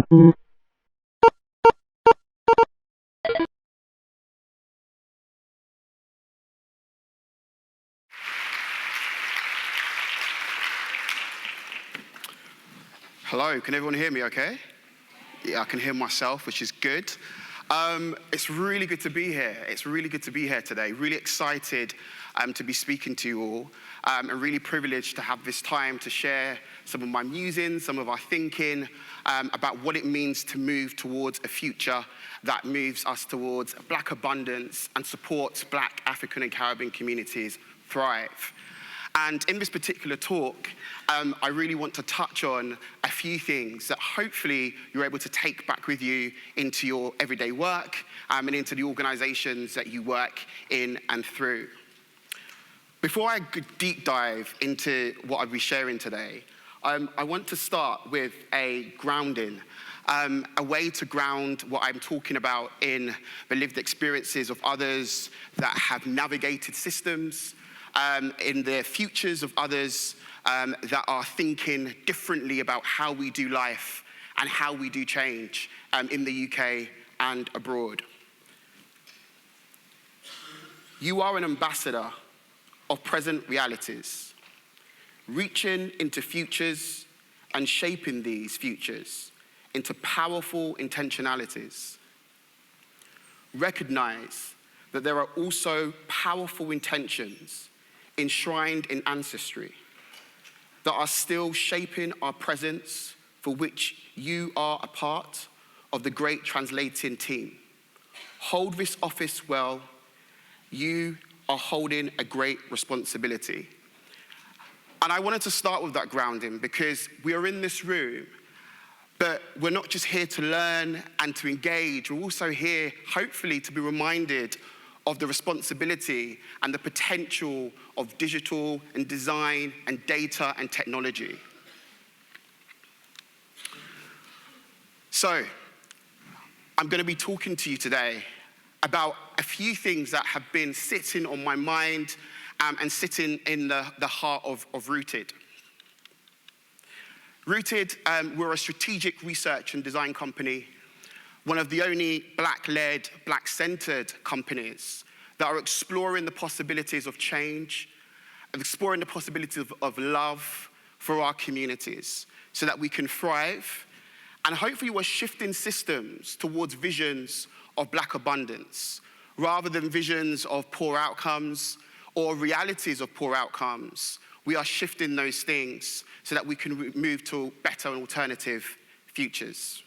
Hello, can everyone hear me okay? Yeah, I can hear myself, which is good. It's really good to be here. It's really good to be here today. Really excited to be speaking to you all, and really privileged to have this time to share some of my musings, some of our thinking about what it means to move towards a future that moves us towards Black abundance and supports Black, African and Caribbean communities thrive. And in this particular talk, I really want to touch on a few things that hopefully you're able to take back with you into your everyday work and into the organizations that you work in and through. Before I deep dive into what I'll be sharing today, I want to start with a grounding, a way to ground what I'm talking about in the lived experiences of others that have navigated systems, in the futures of others that are thinking differently about how we do life and how we do change in the UK and abroad. You are an ambassador of present realities, reaching into futures and shaping these futures into powerful intentionalities. Recognize that there are also powerful intentions enshrined in ancestry that are still shaping our presence, for which you are a part of the great translating team. Hold this office well. You are holding a great responsibility. And I wanted to start with that grounding because we are in this room, but we're not just here to learn and to engage. We're also here, hopefully, to be reminded of the responsibility and the potential of digital and design and data and technology. So, I'm going to be talking to you today about a few things that have been sitting on my mind and sitting in the heart of Rooted. Rooted, we're a strategic research and design company, one of the only Black-led, Black-centered companies that are exploring the possibilities of change and exploring the possibilities of love for our communities so that we can thrive. And hopefully we're shifting systems towards visions of Black abundance rather than visions of poor outcomes or realities of poor outcomes. We are shifting those things so that we can move to better and alternative futures.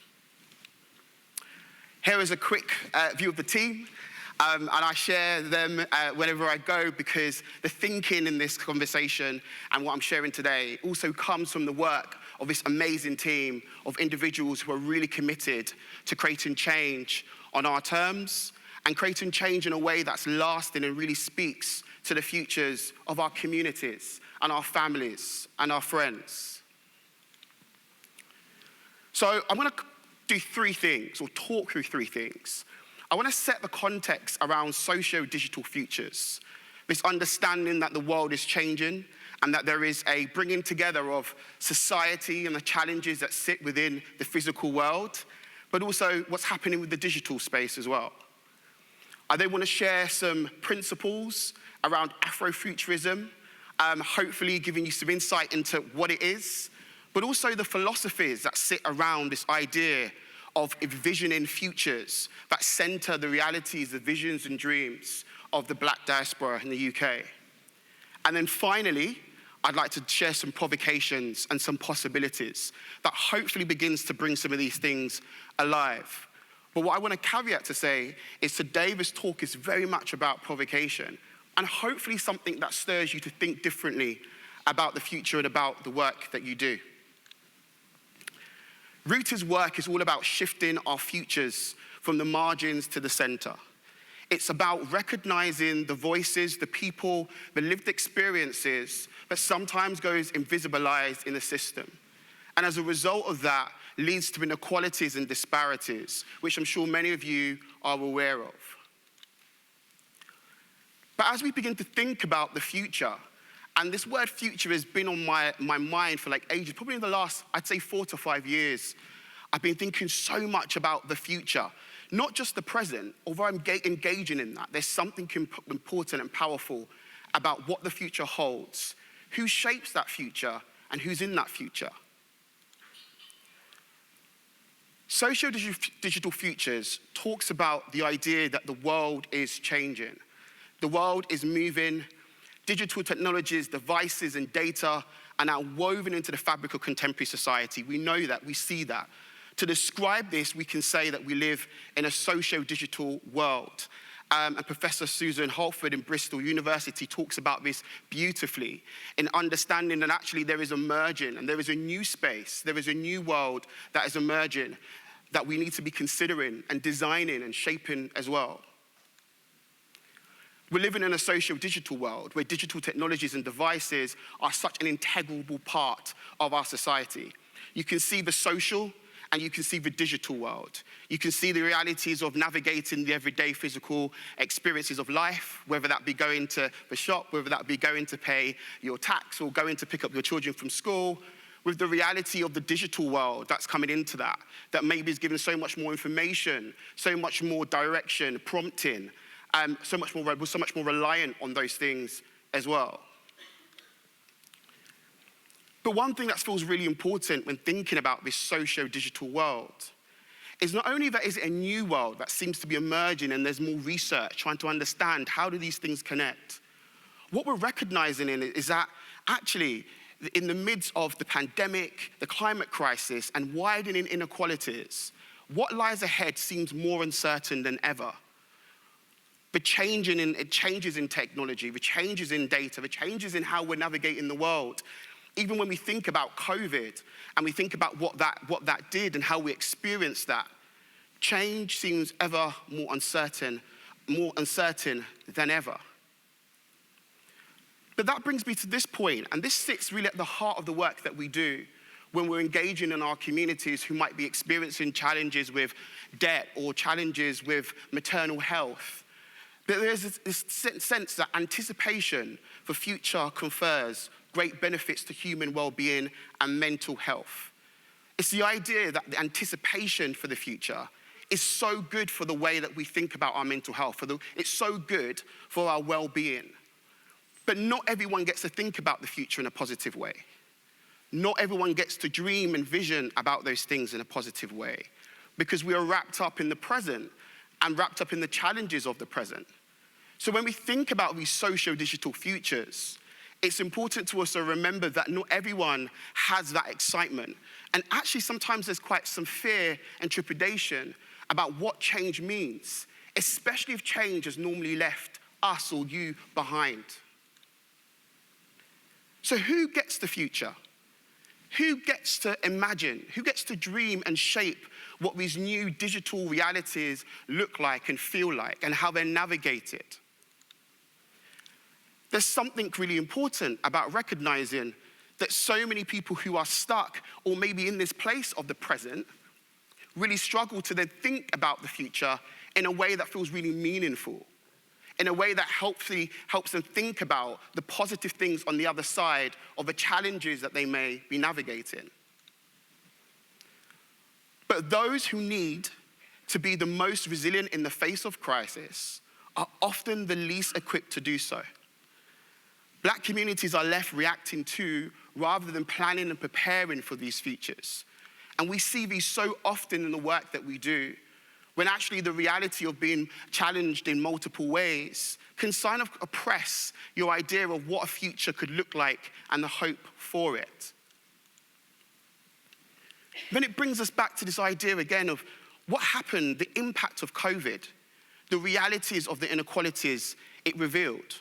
Here is a quick view of the team, and I share them whenever I go because the thinking in this conversation and what I'm sharing today also comes from the work of this amazing team of individuals who are really committed to creating change on our terms and creating change in a way that's lasting and really speaks to the futures of our communities and our families and our friends. So I'm going to do three things, or talk through three things. I want to set the context around socio-digital futures, this understanding that the world is changing and that there is a bringing together of society and the challenges that sit within the physical world, but also what's happening with the digital space as well. I then want to share some principles around Afrofuturism, hopefully giving you some insight into what it is, but also the philosophies that sit around this idea of envisioning futures that center the realities, the visions and dreams of the Black diaspora in the UK. And then finally, I'd like to share some provocations and some possibilities that hopefully begins to bring some of these things alive. But what I want to caveat to say is today this talk is very much about provocation and hopefully something that stirs you to think differently about the future and about the work that you do. Rooted's work is all about shifting our futures from the margins to the center. It's about recognizing the voices, the people, the lived experiences that sometimes goes invisibilized in the system. And as a result of that, leads to inequalities and disparities, which I'm sure many of you are aware of. But as we begin to think about the future, and this word future has been on my mind for like ages, probably in the last, I'd say 4 to 5 years. I've been thinking so much about the future, not just the present, although I'm engaging in that. There's something important and powerful about what the future holds, who shapes that future, and who's in that future. Socio-digital futures talks about the idea that the world is changing. The world is moving. Digital technologies, devices, and data are now woven into the fabric of contemporary society. We know that, we see that. To describe this, we can say that we live in a socio-digital world. And Professor Susan Holford in Bristol University talks about this beautifully in understanding that actually there is emerging and there is a new space, there is a new world that is emerging that we need to be considering and designing and shaping as well. We're living in a socio-digital world where digital technologies and devices are such an integral part of our society. You can see the social and you can see the digital world. You can see the realities of navigating the everyday physical experiences of life, whether that be going to the shop, whether that be going to pay your tax or going to pick up your children from school, with the reality of the digital world that's coming into that maybe is giving so much more information, so much more direction, prompting, so much more reliant on those things as well. But one thing that feels really important when thinking about this socio-digital world is not only that is it a new world that seems to be emerging and there's more research trying to understand how do these things connect. What we're recognizing in it is that actually in the midst of the pandemic, the climate crisis, and widening inequalities, what lies ahead seems more uncertain than ever. The changes in technology, the changes in data, the changes in how we're navigating the world. Even when we think about COVID and we think about what that did and how we experienced that, change seems ever more uncertain than ever. But that brings me to this point, and this sits really at the heart of the work that we do when we're engaging in our communities who might be experiencing challenges with debt or challenges with maternal health. But there's this sense that anticipation for future confers great benefits to human well-being and mental health. It's the idea that the anticipation for the future is so good for the way that we think about our mental health. It's so good for our well-being. But not everyone gets to think about the future in a positive way. Not everyone gets to dream and vision about those things in a positive way because we are wrapped up in the present and wrapped up in the challenges of the present. So when we think about these socio-digital futures, it's important to also remember that not everyone has that excitement. And actually, sometimes there's quite some fear and trepidation about what change means, especially if change has normally left us or you behind. So who gets the future? Who gets to imagine? Who gets to dream and shape what these new digital realities look like and feel like and how they're navigated? There's something really important about recognizing that so many people who are stuck or maybe in this place of the present really struggle to then think about the future in a way that feels really meaningful, in a way that helps them think about the positive things on the other side of the challenges that they may be navigating. But those who need to be the most resilient in the face of crisis are often the least equipped to do so. Black communities are left reacting to rather than planning and preparing for these futures. And we see these so often in the work that we do, when actually the reality of being challenged in multiple ways can kind of oppress your idea of what a future could look like and the hope for it. Then it brings us back to this idea again of what happened, the impact of COVID, the realities of the inequalities it revealed.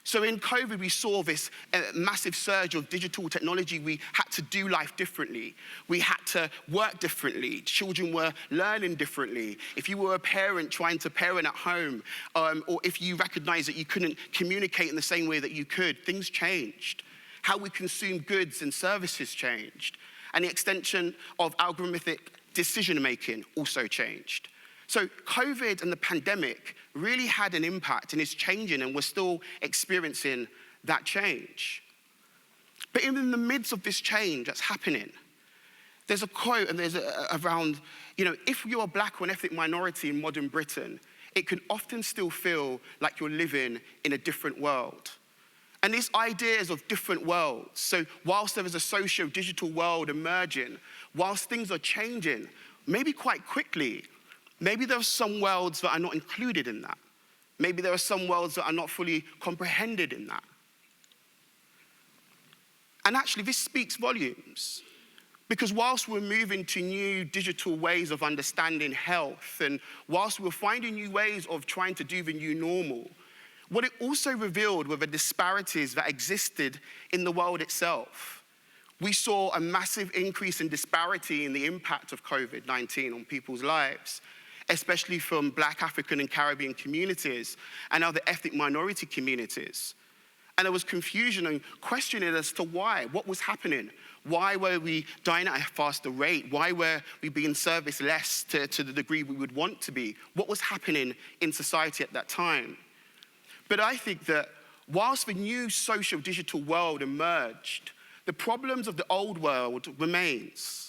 So in COVID, we saw this massive surge of digital technology. We had to do life differently. We had to work differently. Children were learning differently. If you were a parent trying to parent at home, or if you recognized that you couldn't communicate in the same way that you could, things changed. How we consume goods and services changed. And the extension of algorithmic decision-making also changed. So COVID and the pandemic really had an impact and is changing, and we're still experiencing that change. But in the midst of this change that's happening, There's a quote, and there's around, if you're a black or an ethnic minority in modern Britain, it can often still feel like you're living in a different world. And these ideas of different worlds, so whilst there is a socio-digital world emerging, whilst things are changing, maybe quite quickly, maybe there are some worlds that are not included in that. Maybe there are some worlds that are not fully comprehended in that. And actually, this speaks volumes. Because whilst we're moving to new digital ways of understanding health, and whilst we're finding new ways of trying to do the new normal, what it also revealed were the disparities that existed in the world itself. We saw a massive increase in disparity in the impact of COVID-19 on people's lives, especially from Black, African, and Caribbean communities and other ethnic minority communities. And there was confusion and questioning as to why, what was happening? Why were we dying at a faster rate? Why were we being serviced less to the degree we would want to be? What was happening in society at that time? But I think that whilst the new social digital world emerged, the problems of the old world remains.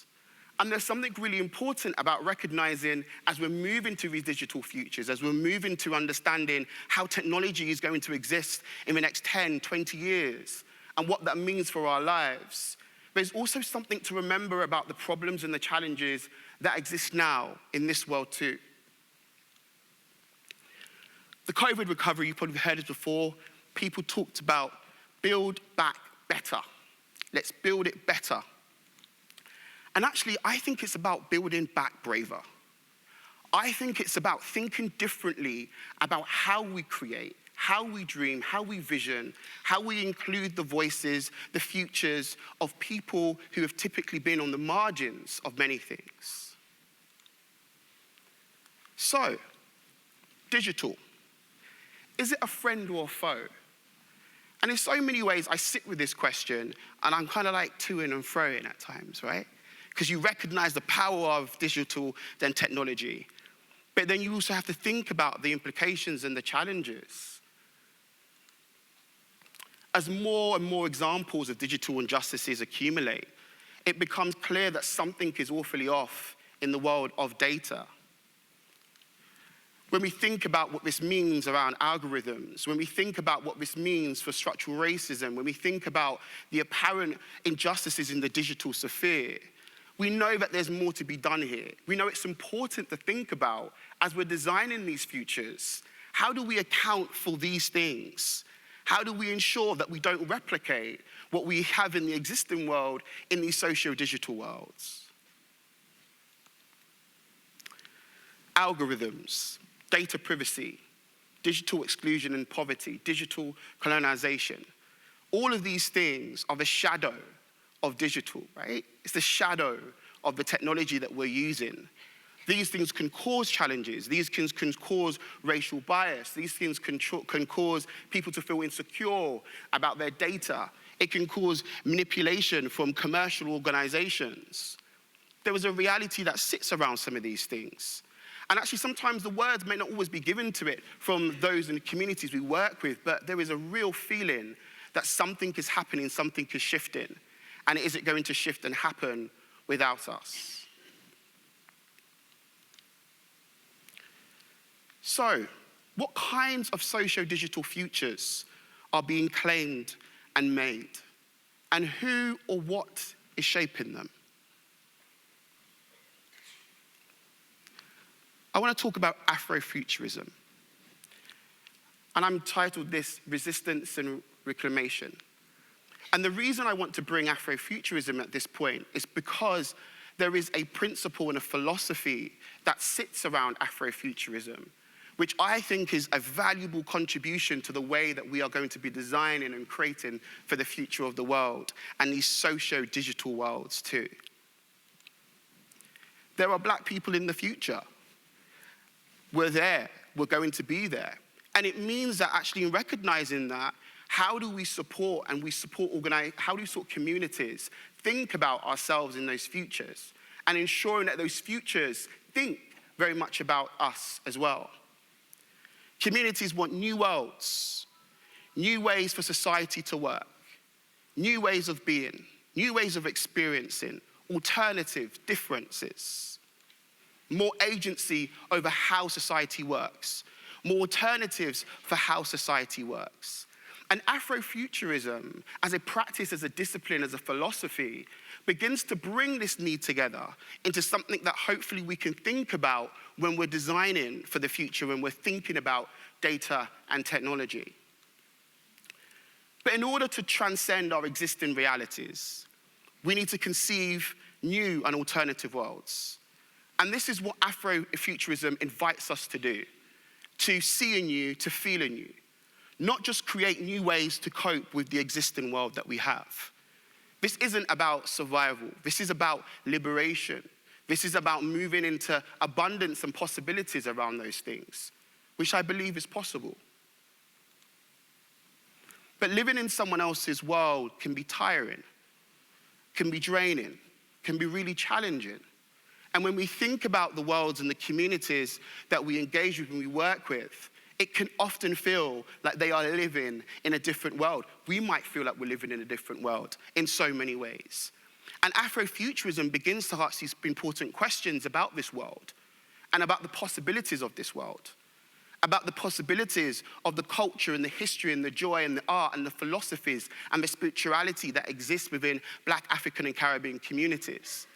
And there's something really important about recognizing as we're moving to these digital futures, as we're moving to understanding how technology is going to exist in the next 10, 20 years, and what that means for our lives. There's also something to remember about the problems and the challenges that exist now in this world too. The COVID recovery, you've probably heard it before, people talked about build back better. Let's build it better. And actually, I think it's about building back braver. I think it's about thinking differently about how we create, how we dream, how we vision, how we include the voices, the futures of people who have typically been on the margins of many things. So, digital. Is it a friend or a foe? And in so many ways, I sit with this question, and I'm kind of like to-ing and fro-ing at times, right? Because you recognize the power of digital and technology. But then you also have to think about the implications and the challenges. As more and more examples of digital injustices accumulate, it becomes clear that something is awfully off in the world of data. When we think about what this means around algorithms, when we think about what this means for structural racism, when we think about the apparent injustices in the digital sphere, we know that there's more to be done here. We know it's important to think about, as we're designing these futures, how do we account for these things? How do we ensure that we don't replicate what we have in the existing world in these socio-digital worlds? Algorithms, data privacy, digital exclusion and poverty, digital colonization. All of these things are the shadow of digital, right? It's the shadow of the technology that we're using. These things can cause challenges. These things can cause racial bias. These things can cause people to feel insecure about their data. It can cause manipulation from commercial organizations. There is a reality that sits around some of these things. And actually, sometimes the words may not always be given to it from those in the communities we work with, but there is a real feeling that something is happening, something is shifting. And is it going to shift and happen without us? So, what kinds of socio-digital futures are being claimed and made? And who or what is shaping them? I want to talk about Afrofuturism. And I'm titled this Resistance and Reclamation. And the reason I want to bring Afrofuturism at this point is because there is a principle and a philosophy that sits around Afrofuturism, which I think is a valuable contribution to the way that we are going to be designing and creating for the future of the world and these socio-digital worlds too. There are Black people in the future. We're there, we're going to be there. And it means that actually in recognizing that, how do we support how do we support communities think about ourselves in those futures and ensuring that those futures think very much about us as well. Communities want new worlds, new ways for society to work, new ways of being, new ways of experiencing, alternative differences, more agency over how society works, more alternatives for how society works. And Afrofuturism, as a practice, as a discipline, as a philosophy, begins to bring this need together into something that hopefully we can think about when we're designing for the future, when we're thinking about data and technology. But in order to transcend our existing realities, we need to conceive new and alternative worlds. And this is what Afrofuturism invites us to do, to see anew, to feel anew. Not just create new ways to cope with the existing world that we have. This isn't about survival. This is about liberation. This is about moving into abundance and possibilities around those things, which I believe is possible. But living in someone else's world can be tiring, can be draining, can be really challenging. And when we think about the worlds and the communities that we engage with and we work with, it can often feel like they are living in a different world. We might feel like we're living in a different world in so many ways. And Afrofuturism begins to ask these important questions about this world and about the possibilities of this world, about the possibilities of the culture and the history and the joy and the art and the philosophies and the spirituality that exists within Black, African, and Caribbean communities.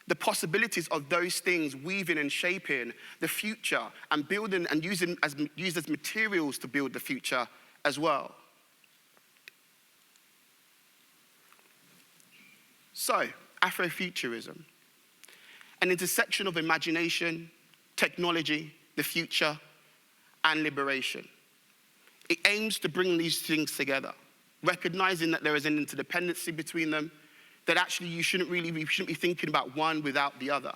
The possibilities of those things weaving and shaping the future and building and used as materials to build the future as well. So, Afrofuturism, an intersection of imagination, technology, the future, and liberation. It aims to bring these things together, recognizing that there is an interdependency between them, that actually we shouldn't be thinking about one without the other.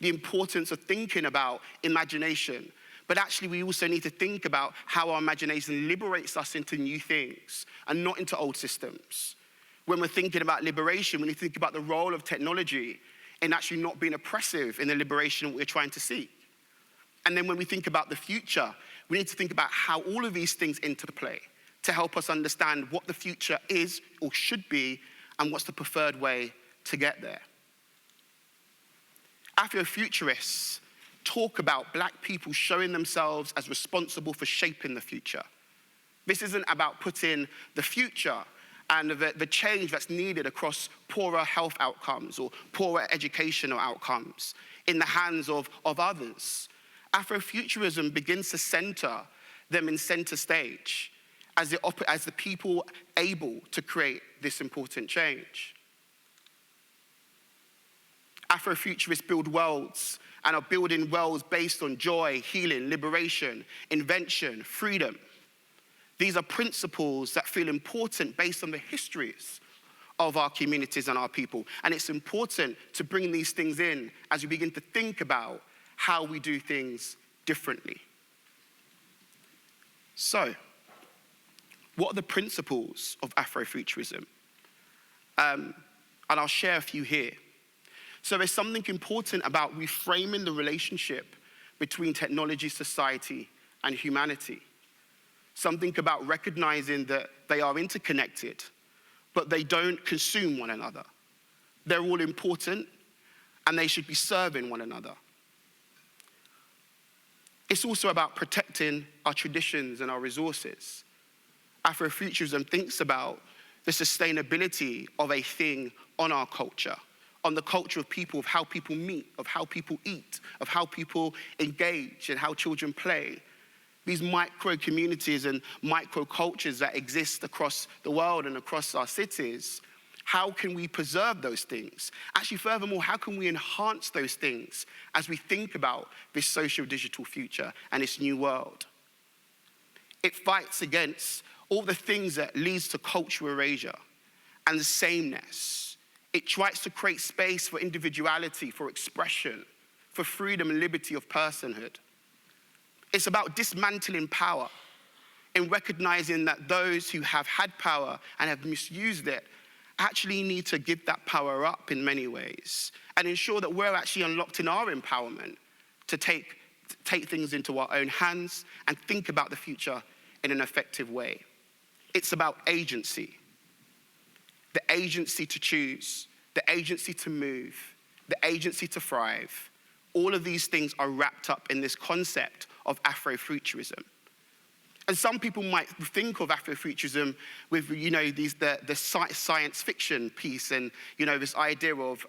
The importance of thinking about imagination, but actually we also need to think about how our imagination liberates us into new things and not into old systems. When we're thinking about liberation, when we think about the role of technology in actually not being oppressive in the liberation we're trying to seek. And then when we think about the future, we need to think about how all of these things interplay to help us understand what the future is or should be and what's the preferred way to get there. Afrofuturists talk about Black people showing themselves as responsible for shaping the future. This isn't about putting the future and the change that's needed across poorer health outcomes or poorer educational outcomes in the hands of others. Afrofuturism begins to center them in center stage as the people able to create this important change. Afrofuturists build worlds and are building worlds based on joy, healing, liberation, invention, freedom. These are principles that feel important based on the histories of our communities and our people. And it's important to bring these things in as we begin to think about how we do things differently. So, what are the principles of Afrofuturism? And I'll share a few here. So there's something important about reframing the relationship between technology, society, and humanity. Something about recognizing that they are interconnected, but they don't consume one another. They're all important, and they should be serving one another. It's also about protecting our traditions and our resources. Afrofuturism thinks about the sustainability of a thing on our culture, on the culture of people, of how people meet, of how people eat, of how people engage and how children play. These micro communities and micro cultures that exist across the world and across our cities, how can we preserve those things? Actually, furthermore, how can we enhance those things as we think about this social digital future and this new world? It fights against all the things that leads to cultural erasure and the sameness. It tries to create space for individuality, for expression, for freedom and liberty of personhood. It's about dismantling power and recognizing that those who have had power and have misused it actually need to give that power up in many ways and ensure that we're actually unlocked in our empowerment to take things into our own hands and think about the future in an effective way. It's about agency. The agency to choose, the agency to move, the agency to thrive, all of these things are wrapped up in this concept of Afrofuturism. And some people might think of Afrofuturism with, the science fiction piece and, this idea of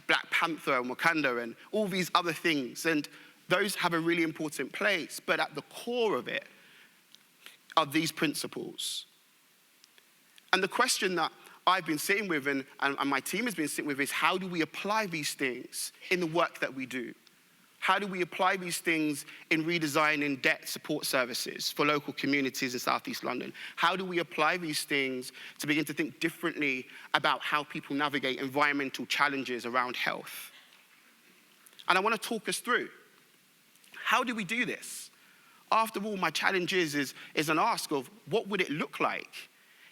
Black Panther and Wakanda and all these other things. And those have a really important place. But at the core of it are these principles. And the question that I've been sitting with and my team has been sitting with is, how do we apply these things in the work that we do? How do we apply these things in redesigning debt support services for local communities in South East London? How do we apply these things to begin to think differently about how people navigate environmental challenges around health? And I want to talk us through, how do we do this? After all, my challenge is an ask of, what would it look like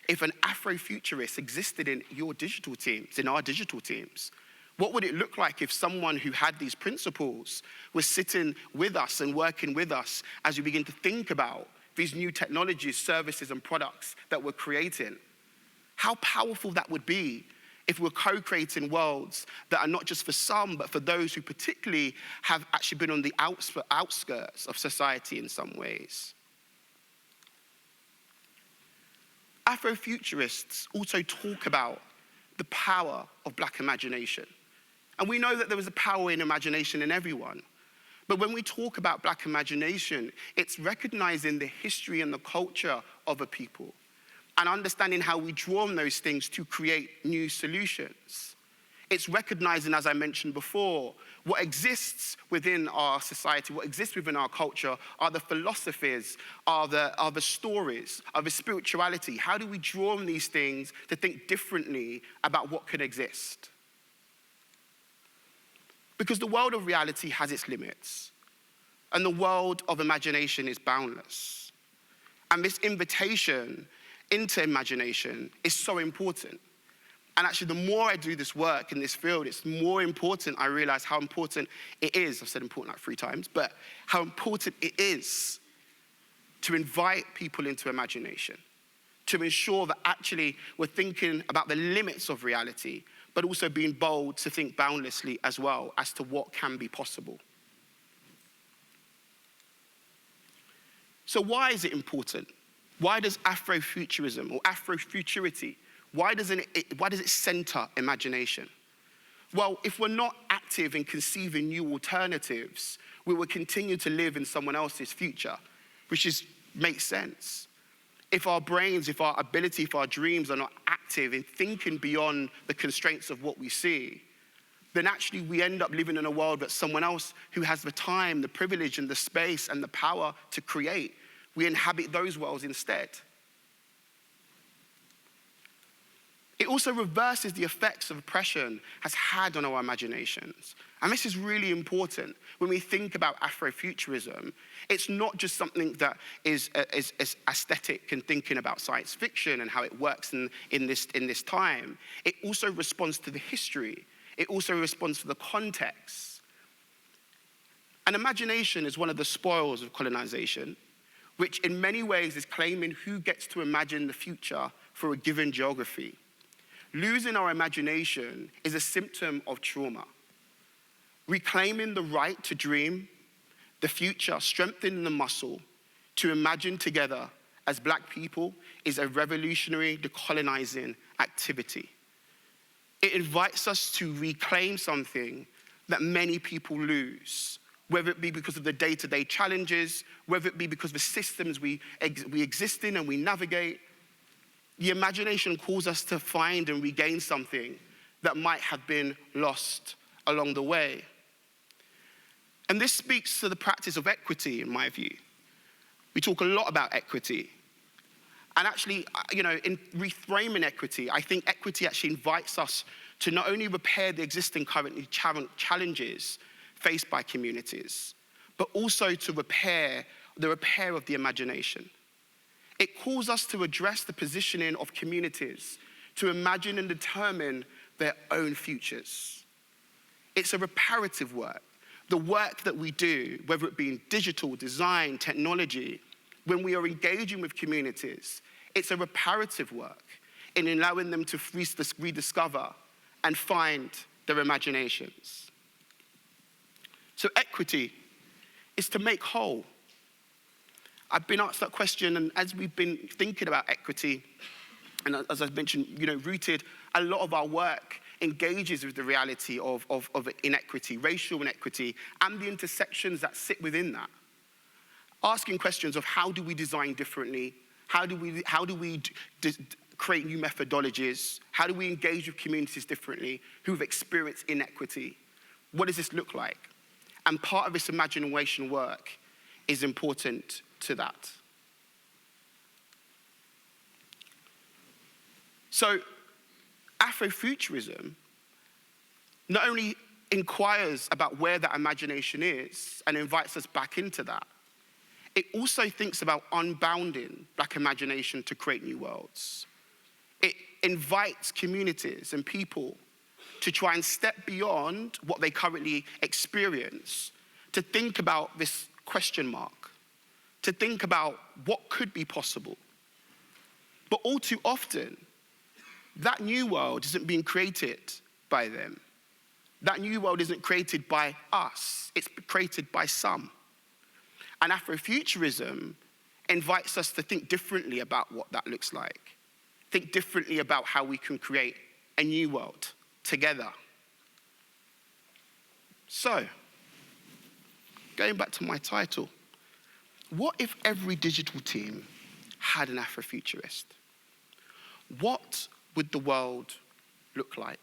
if an Afrofuturist existed in your digital teams, in our digital teams? What would it look like if someone who had these principles was sitting with us and working with us as we begin to think about these new technologies, services, and products that we're creating? How powerful that would be if we're co-creating worlds that are not just for some, but for those who particularly have actually been on the outskirts of society in some ways. Afrofuturists also talk about the power of Black imagination. And we know that there is a power in imagination in everyone. But when we talk about Black imagination, it's recognizing the history and the culture of a people and understanding how we draw on those things to create new solutions. It's recognizing, as I mentioned before, what exists within our society, what exists within our culture are the philosophies, are the stories, are the spirituality. How do we draw on these things to think differently about what can exist? Because the world of reality has its limits, and the world of imagination is boundless. And this invitation into imagination is so important. And actually, the more I do this work in this field, it's more important I realize how important it is. I've said important like 3 times, but how important it is to invite people into imagination, to ensure that actually we're thinking about the limits of reality, but also being bold to think boundlessly as well as to what can be possible. So why is it important? Why does Afrofuturism or Afrofuturity, why does it center imagination? Well, if we're not active in conceiving new alternatives, we will continue to live in someone else's future, which makes sense. If our brains, if our ability, if our dreams are not active in thinking beyond the constraints of what we see, then actually we end up living in a world that someone else who has the time, the privilege, and the space and the power to create, we inhabit those worlds instead. It also reverses the effects of oppression has had on our imaginations. And this is really important when we think about Afrofuturism. It's not just something that is aesthetic and thinking about science fiction and how it works in this time. It also responds to the history. It also responds to the context. And imagination is one of the spoils of colonization, which in many ways is claiming who gets to imagine the future for a given geography. Losing our imagination is a symptom of trauma. Reclaiming the right to dream the future, strengthening the muscle to imagine together as Black people is a revolutionary decolonizing activity. It invites us to reclaim something that many people lose, whether it be because of the day-to-day challenges, whether it be because of the systems we exist in and we navigate. The imagination calls us to find and regain something that might have been lost along the way. And this speaks to the practice of equity, in my view. We talk a lot about equity. And actually, in reframing equity, I think equity actually invites us to not only repair the existing currently challenges faced by communities, but also to repair of the imagination. It calls us to address the positioning of communities, to imagine and determine their own futures. It's a reparative work. The work that we do, whether it be in digital, design, technology, when we are engaging with communities, it's a reparative work in allowing them to rediscover and find their imaginations. So equity is to make whole. I've been asked that question, and as we've been thinking about equity, and as I've mentioned, rooted, a lot of our work engages with the reality of inequity, racial inequity, and the intersections that sit within that. Asking questions of how do we design differently? How do we create new methodologies? How do we engage with communities differently who've experienced inequity? What does this look like? And part of this imagination work is important to that. So Afrofuturism not only inquires about where that imagination is and invites us back into that, it also thinks about unbounding Black imagination to create new worlds. It invites communities and people to try and step beyond what they currently experience, to think about this question mark, to think about what could be possible. But all too often, that new world isn't being created by them. That new world isn't created by us. It's created by some. And Afrofuturism invites us to think differently about what that looks like. Think differently about how we can create a new world together. So, going back to my title, what if every digital team had an Afrofuturist? What would the world look like?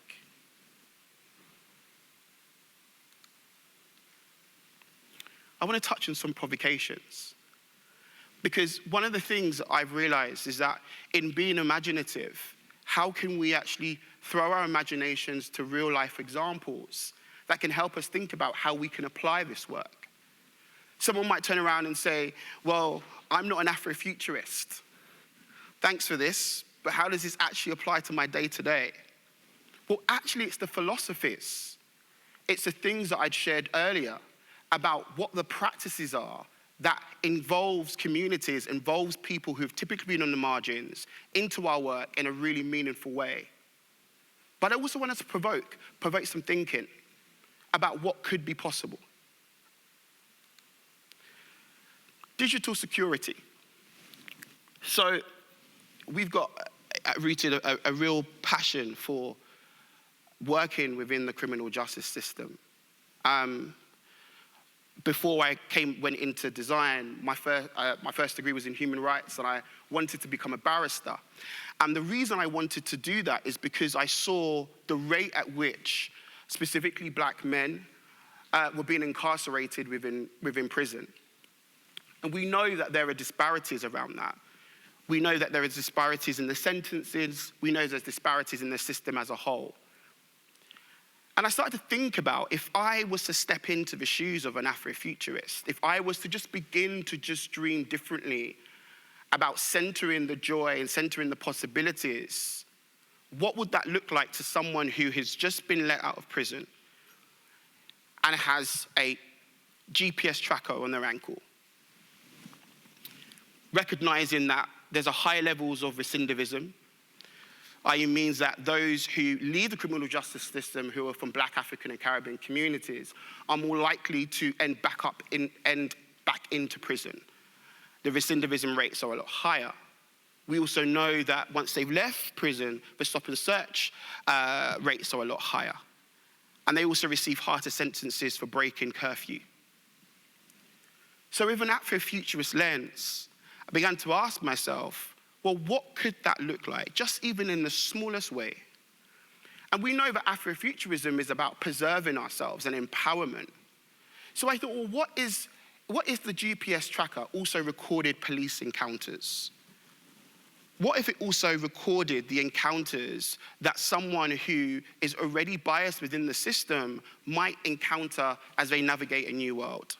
I want to touch on some provocations, because one of the things that I've realized is that in being imaginative, how can we actually throw our imaginations to real life examples that can help us think about how we can apply this work? Someone might turn around and say, well, I'm not an Afrofuturist. Thanks for this, but how does this actually apply to my day-to-day? Well, actually, it's the philosophies. It's the things that I'd shared earlier about what the practices are that involves communities, involves people who've typically been on the margins into our work in a really meaningful way. But I also want us to provoke some thinking about what could be possible. Digital security. So we've got rooted a real passion for working within the criminal justice system. Before I went into design, my first degree was in human rights, and I wanted to become a barrister. And the reason I wanted to do that is because I saw the rate at which specifically Black men were being incarcerated within prison. And we know that there are disparities around that. We know that there are disparities in the sentences. We know there's disparities in the system as a whole. And I started to think about, if I was to step into the shoes of an Afrofuturist, if I was to just begin to just dream differently about centering the joy and centering the possibilities, what would that look like to someone who has just been let out of prison and has a GPS tracker on their ankle? Recognizing that there's a high levels of recidivism, i.e. means that those who leave the criminal justice system who are from Black, African, and Caribbean communities are more likely to end back into prison. The recidivism rates are a lot higher. We also know that once they've left prison, the stop and search rates are a lot higher. And they also receive harsher sentences for breaking curfew. So with an Afrofuturist lens, I began to ask myself, well, what could that look like, just even in the smallest way? And we know that Afrofuturism is about preserving ourselves and empowerment. So I thought, well, what is the GPS tracker also recorded police encounters? What if it also recorded the encounters that someone who is already biased within the system might encounter as they navigate a new world?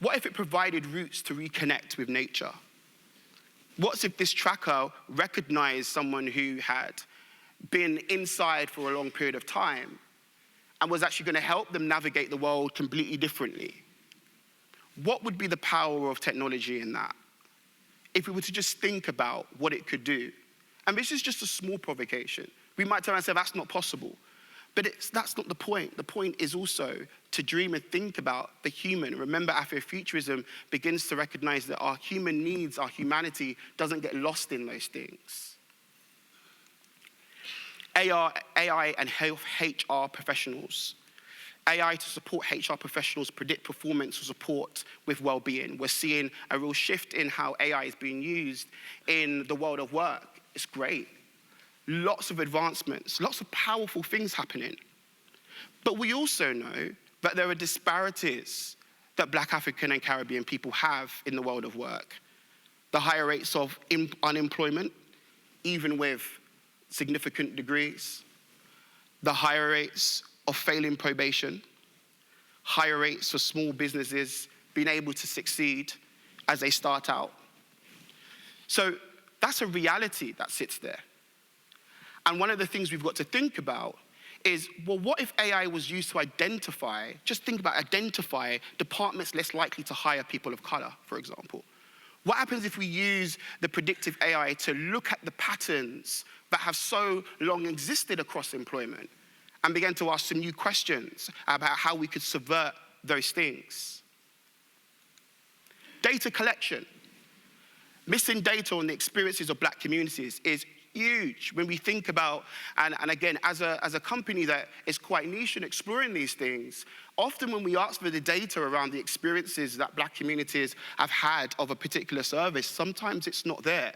What if it provided routes to reconnect with nature? What if this tracker recognized someone who had been inside for a long period of time and was actually going to help them navigate the world completely differently? What would be the power of technology in that? If we were to just think about what it could do. And this is just a small provocation. We might turn around and say, that's not possible. But that's not the point. The point is also to dream and think about the human. Remember, Afrofuturism begins to recognize that our human needs, our humanity, doesn't get lost in those things. AI and health HR professionals. AI to support HR professionals predict performance or support with well-being. We're seeing a real shift in how AI is being used in the world of work. It's great. Lots of advancements, lots of powerful things happening. But we also know that there are disparities that Black, African, and Caribbean people have in the world of work. The higher rates of unemployment, even with significant degrees. The higher rates of failing probation. Higher rates for small businesses being able to succeed as they start out. So that's a reality that sits there. And one of the things we've got to think about is, well, what if AI was used to identify, just think about identify departments less likely to hire people of color, for example. What happens if we use the predictive AI to look at the patterns that have so long existed across employment and begin to ask some new questions about how we could subvert those things? Data collection. Missing data on the experiences of Black communities is huge when we think about, and again, as a company that is quite niche in exploring these things, often when we ask for the data around the experiences that Black communities have had of a particular service, sometimes it's not there.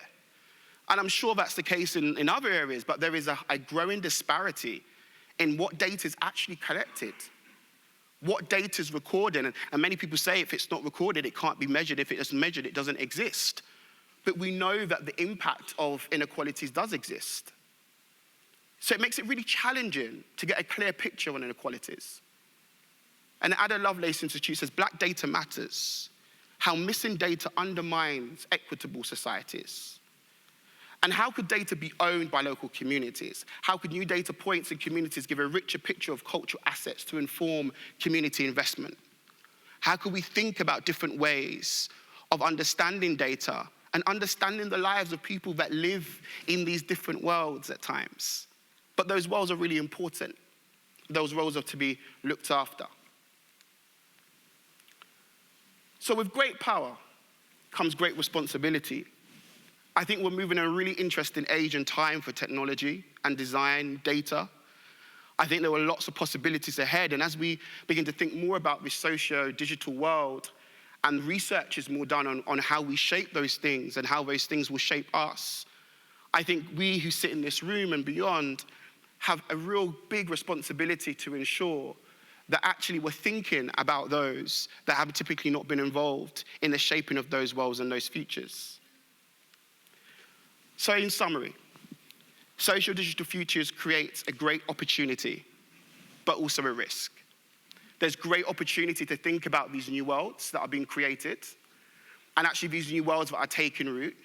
And I'm sure that's the case in other areas, but there is a growing disparity in what data is actually collected, what data is recorded, and many people say if it's not recorded, it can't be measured. If it is measured, it doesn't exist. But we know that the impact of inequalities does exist. So it makes it really challenging to get a clear picture on inequalities. And Ada Lovelace Institute says, Black data matters, how missing data undermines equitable societies. And how could data be owned by local communities? How could new data points in communities give a richer picture of cultural assets to inform community investment? How could we think about different ways of understanding data and understanding the lives of people that live in these different worlds at times? But those worlds are really important. Those worlds are to be looked after. So with great power comes great responsibility. I think we're moving in a really interesting age and time for technology and design, data. I think there are lots of possibilities ahead. And as we begin to think more about this socio-digital world, and research is more done on how we shape those things and how those things will shape us, I think we who sit in this room and beyond have a real big responsibility to ensure that actually we're thinking about those that have typically not been involved in the shaping of those worlds and those futures. So in summary, social digital futures create a great opportunity, but also a risk. There's great opportunity to think about these new worlds that are being created, and actually these new worlds that are taking root.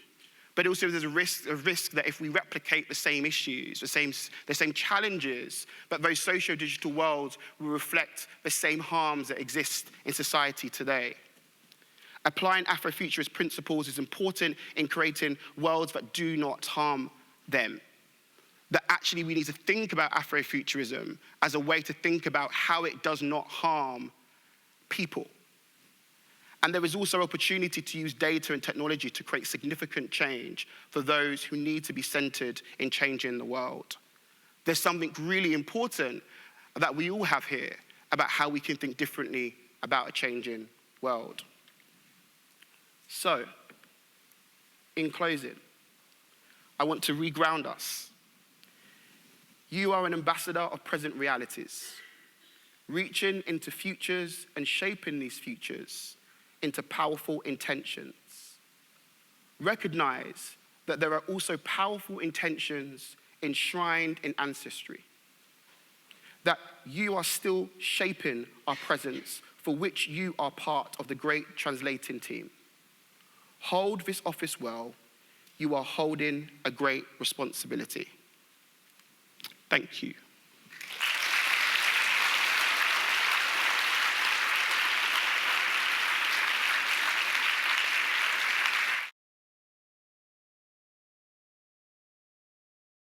But also there's a risk that if we replicate the same issues, the same challenges, but those socio-digital worlds will reflect the same harms that exist in society today. Applying Afrofuturist principles is important in creating worlds that do not harm them. That actually we need to think about Afrofuturism as a way to think about how it does not harm people. And there is also opportunity to use data and technology to create significant change for those who need to be centered in changing the world. There's something really important that we all have here about how we can think differently about a changing world. So, in closing, I want to reground us. You are an ambassador of present realities, reaching into futures and shaping these futures into powerful intentions. Recognize that there are also powerful intentions enshrined in ancestry, that you are still shaping our presence, for which you are part of the great translating team. Hold this office well. You are holding a great responsibility. Thank you.